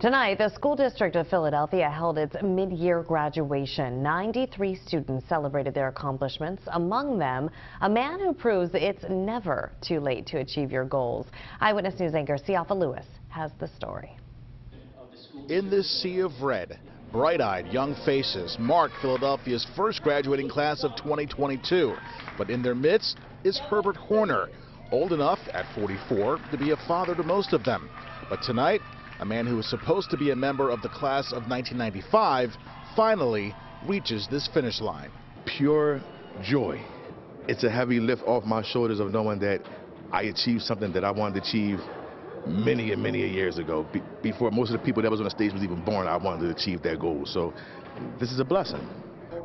Tonight, the school district of Philadelphia held its mid-year graduation. 93 students celebrated their accomplishments. Among them, a man who proves it's never too late to achieve your goals. Eyewitness News anchor Siafa Lewis has the story. In this sea of red, bright-eyed young faces mark Philadelphia's first graduating class of 2022. But in their midst is Herbert Horner, old enough at 44 to be a father to most of them. But tonight, a man who was supposed to be a member of the class of 1995 finally reaches this finish line. Pure joy. It's a heavy lift off my shoulders of knowing that I achieved something that I wanted to achieve many years ago. Before most of the people that was on the stage was even born, I wanted to achieve that goal. So this is a blessing.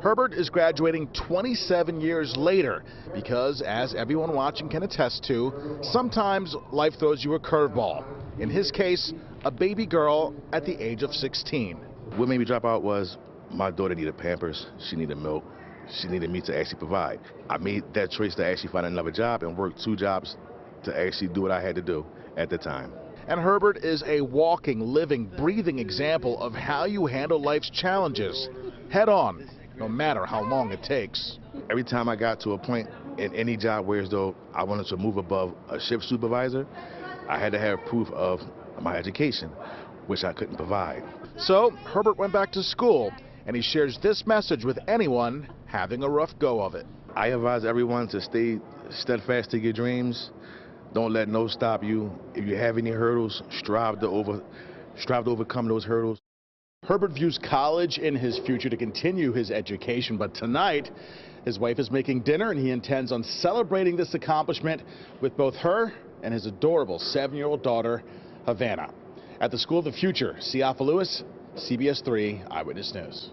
Herbert is graduating 27 years later because, as everyone watching can attest to, sometimes life throws you a curveball. In his case, a baby girl at the age of 16. What made me drop out was my daughter needed Pampers, she needed milk, she needed me to actually provide. I made that choice to actually find another job and work 2 jobs to actually do what I had to do at the time. And Herbert is a walking, living, breathing example of how you handle life's challenges head on, no matter how long it takes. Every time I got to a point in any job where as though I wanted to move above a shift supervisor, I had to have proof of my education, which I couldn't provide. So Herbert went back to school, and he shares this message with anyone having a rough go of it. I advise everyone to stay steadfast to your dreams. Don't let no stop you. If you have any hurdles, strive to overcome those hurdles. Herbert views college in his future to continue his education, but tonight his wife is making dinner and he intends on celebrating this accomplishment with both her and his adorable 7-year-old daughter, Havana. At the School of the Future, Siafa Lewis, CBS 3 Eyewitness News.